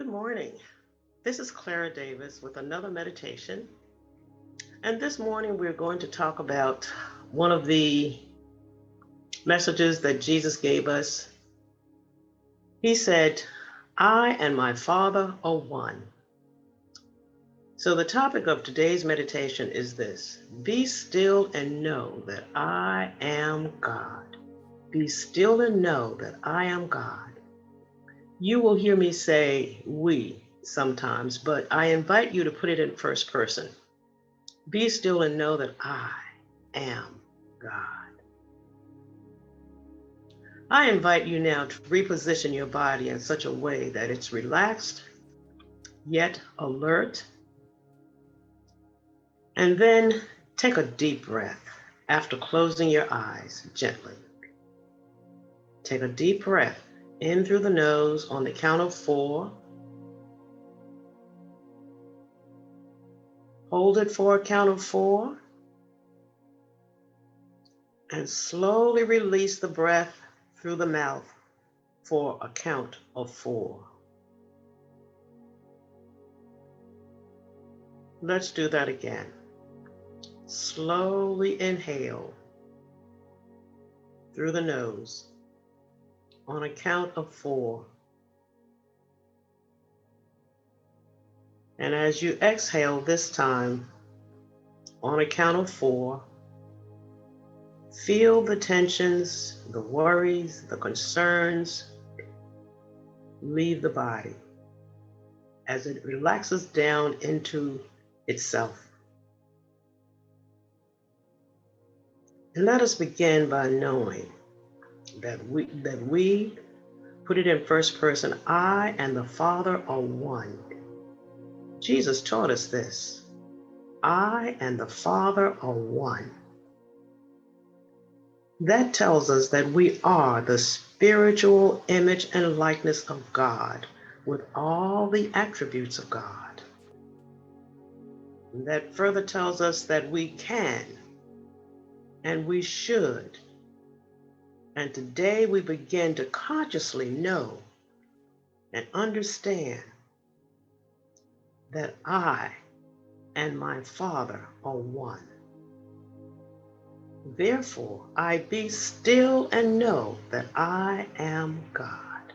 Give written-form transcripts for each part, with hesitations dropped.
Good morning. This is Clara Davis with another meditation. And this morning we're going to talk about one of the messages that Jesus gave us. He said, I and my Father are one. So the topic of today's meditation is this: be still and know that I am God. Be still and know that I am God. You will hear me say we sometimes, but I invite you to put it in first person. Be still and know that I am God. I invite you now to reposition your body in such a way that it's relaxed, yet alert. And then take a deep breath after closing your eyes gently. Take a deep breath in through the nose on the count of 4. Hold it for a count of 4. And slowly release the breath through the mouth for a count of 4. Let's do that again. Slowly inhale through the nose on a count of 4. And as you exhale this time on a count of 4, feel the tensions, the worries, the concerns leave the body as it relaxes down into itself. And let us begin by knowing that we put it in first person. I and the Father are one. Jesus taught us this. I and the Father are one. That tells us that we are the spiritual image and likeness of God with all the attributes of God. And that further tells us that we can and we should. And today we begin to consciously know and understand that I and my Father are one. Therefore, I be still and know that I am God,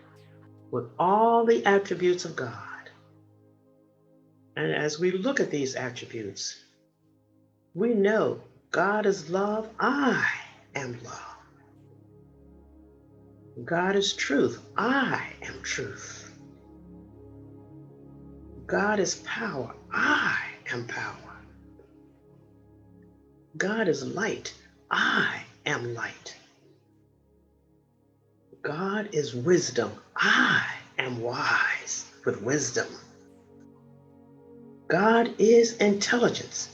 with all the attributes of God. And as we look at these attributes, we know God is love, I am love. God is truth, I am truth. God is power, I am power. God is light, I am light. God is wisdom, I am wise with wisdom. God is intelligence,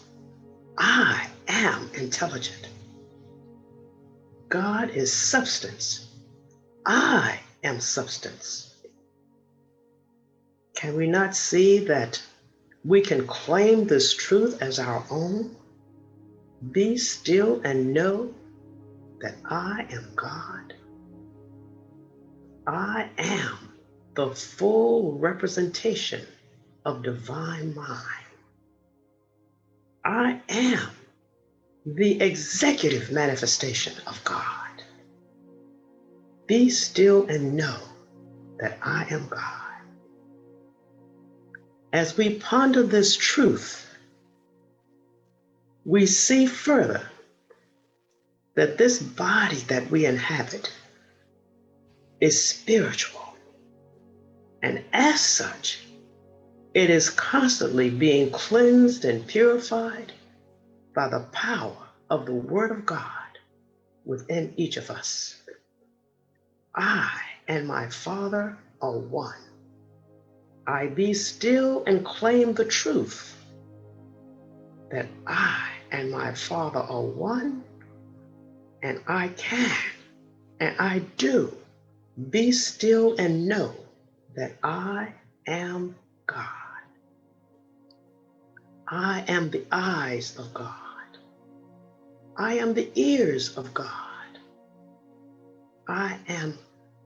I am intelligent. God is substance, I am substance. Can we not see that we can claim this truth as our own? Be still and know that I am God. I am the full representation of divine mind. I am the executive manifestation of God. Be still and know that I am God. As we ponder this truth, we see further that this body that we inhabit is spiritual. And as such, it is constantly being cleansed and purified by the power of the Word of God within each of us. I and my Father are one. I be still and claim the truth that I and my Father are one, and I can and I do be still and know that I am God. I am the eyes of God. I am the ears of God. I am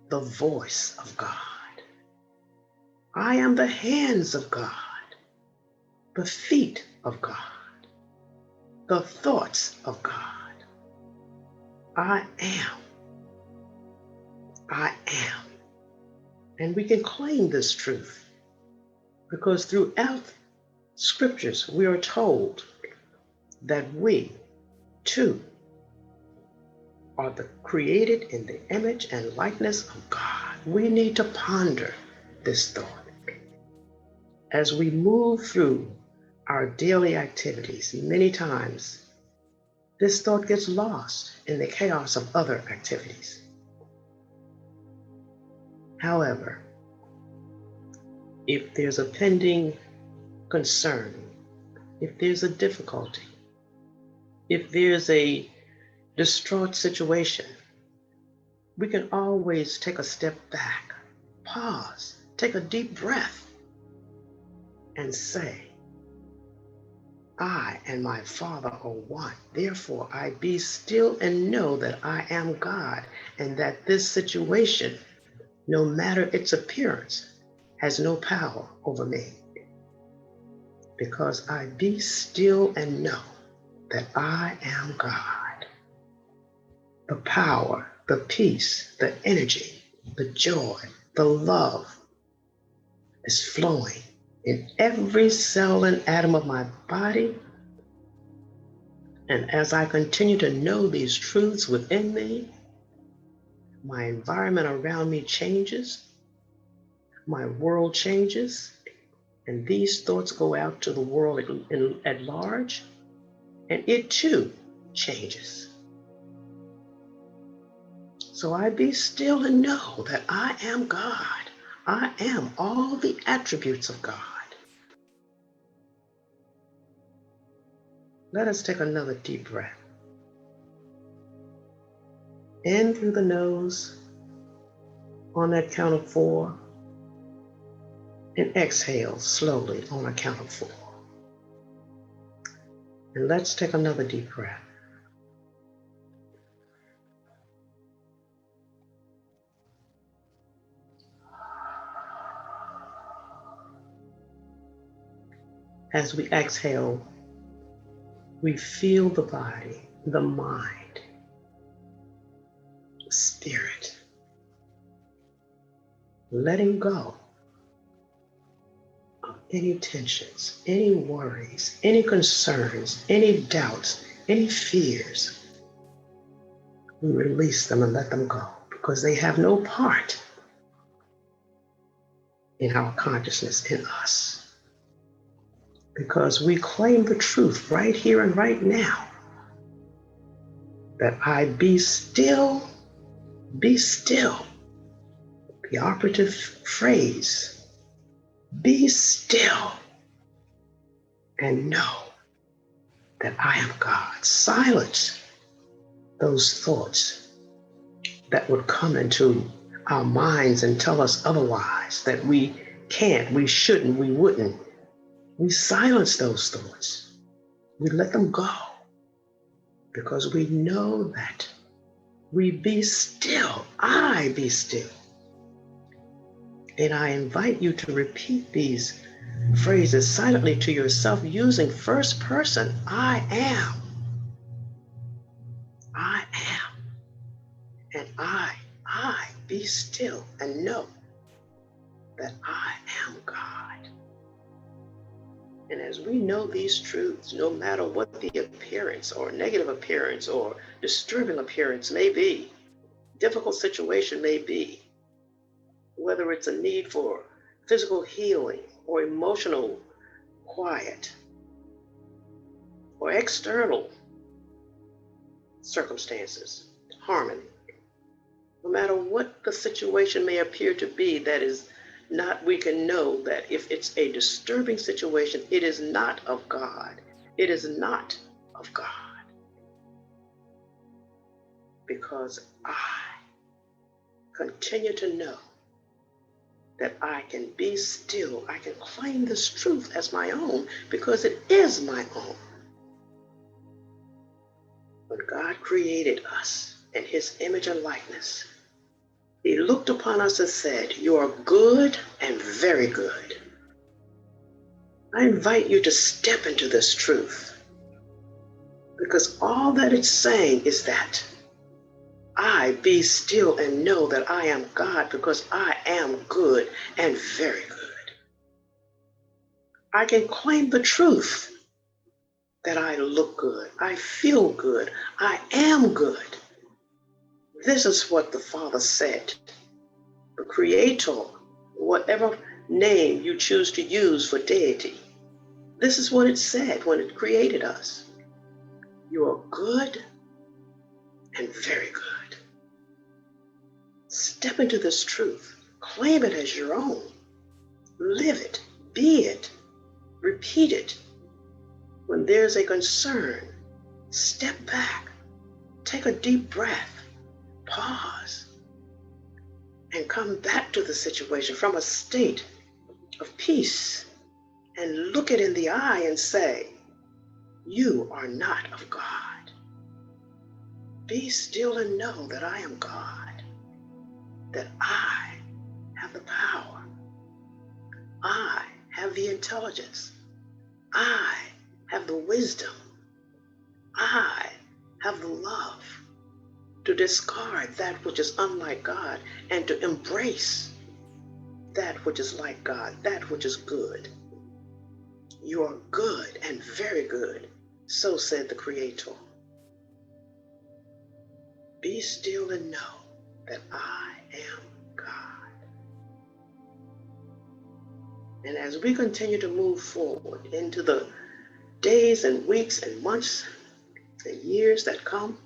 the voice of God. I am the hands of God, the feet of God, the thoughts of God. I am. I am. And we can claim this truth because throughout scriptures we are told that we too are created in the image and likeness of God. We need to ponder this thought as we move through our daily activities. Many times this thought gets lost in the chaos of other activities. However, if there's a pending concern, if there's a difficulty, if there's a distraught situation, we can always take a step back, pause, take a deep breath, and say, I and my Father are one. Therefore, I be still and know that I am God, and that this situation, no matter its appearance, has no power over me. Because I be still and know that I am God. The power, the peace, the energy, the joy, the love is flowing in every cell and atom of my body. And as I continue to know these truths within me, my environment around me changes, my world changes, and these thoughts go out to the world at large, and it too changes. So I be still and know that I am God. I am all the attributes of God. Let us take another deep breath. In through the nose on that count of 4, and exhale slowly on a count of 4. And let's take another deep breath. As we exhale, we feel the body, the mind, the spirit, letting go of any tensions, any worries, any concerns, any doubts, any fears. We release them and let them go because they have no part in our consciousness, in us. Because we claim the truth right here and right now that I be still, be still. The operative phrase, be still and know that I am God. Silence those thoughts that would come into our minds and tell us otherwise, that we can't, we shouldn't, we wouldn't. We silence those thoughts. We let them go because we know that we be still. I be still. And I invite you to repeat these phrases silently to yourself using first person. I am. I am. And I be still and know that I am God. And as we know these truths, no matter what the appearance or negative appearance or disturbing appearance may be, difficult situation may be, whether it's a need for physical healing or emotional quiet or external circumstances, harmony. No matter what the situation may appear to be, that is not, we can know that if it's a disturbing situation, it is not of God. It is not of God. Because I continue to know that I can be still. I can claim this truth as my own because it is my own. When God created us in his image and likeness, He looked upon us and said, "You are good and very good." I invite you to step into this truth, because all that it's saying is that I be still and know that I am God, because I am good and very good. I can claim the truth that I look good, I feel good, I am good. This is what the Father said. The Creator, whatever name you choose to use for deity, this is what it said when it created us. You are good and very good. Step into this truth. Claim it as your own. Live it. Be it. Repeat it. When there's a concern, step back. Take a deep breath. Pause. And come back to the situation from a state of peace and look it in the eye and say, "You are not of God. Be still and know that I am God, that I have the power. I have the intelligence. I have the wisdom. I have the love to discard that which is unlike God and to embrace that which is like God, that which is good. You are good and very good," so said the Creator. Be still and know that I am God. And as we continue to move forward into the days and weeks and months and years that come,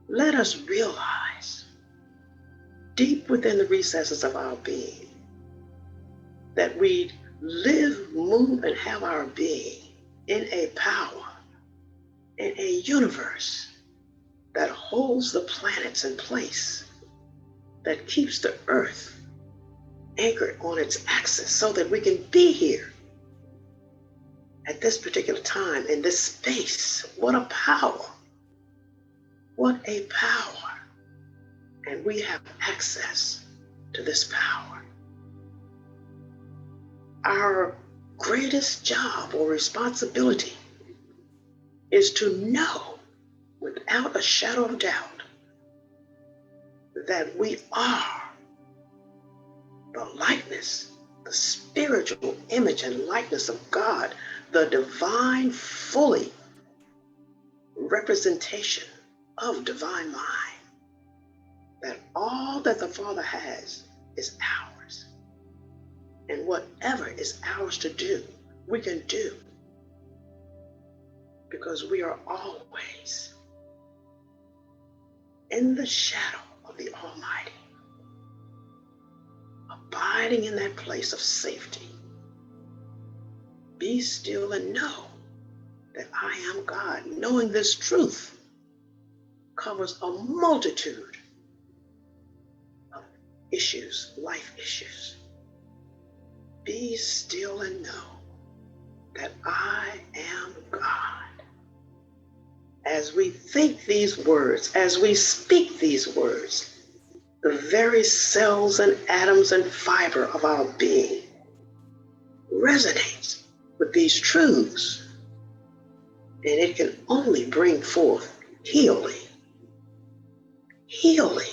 let us realize deep within the recesses of our being that we live, move, and have our being in a power, in a universe that holds the planets in place, that keeps the earth anchored on its axis so that we can be here at this particular time in this space. What a power! What a power! And we have access to this power. Our greatest job or responsibility is to know without a shadow of doubt that we are the likeness, the spiritual image and likeness of God, the divine, fully representation of divine mind, that all that the Father has is ours. And whatever is ours to do, we can do, because we are always in the shadow of the Almighty, abiding in that place of safety. Be still and know that I am God. Knowing this truth covers a multitude of issues, life issues. Be still and know that I am God. As we think these words, as we speak these words, the very cells and atoms and fiber of our being resonates with these truths, and it can only bring forth healing, healing,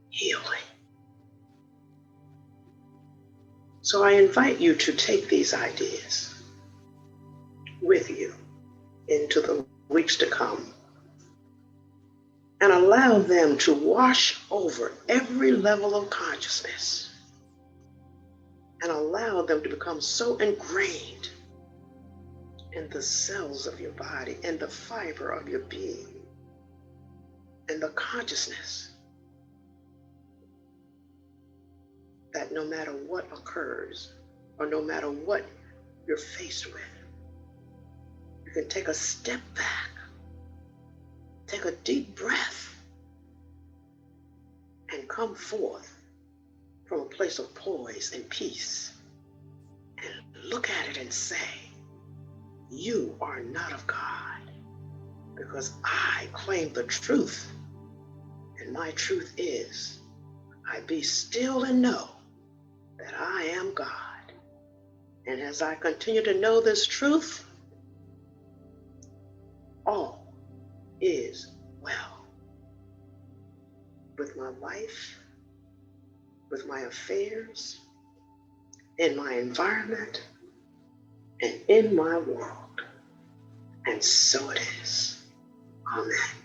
healing. So I invite you to take these ideas with you into the weeks to come and allow them to wash over every level of consciousness and allow them to become so ingrained in the cells of your body and the fiber of your being and the consciousness that no matter what occurs or no matter what you're faced with, you can take a step back, take a deep breath, and come forth from a place of poise and peace and look at it and say, "You are not of God," because I claim the truth And my truth is, I be still and know that I am God. And as I continue to know this truth, all is well with my life, with my affairs, in my environment, and in my world. And so it is. Amen.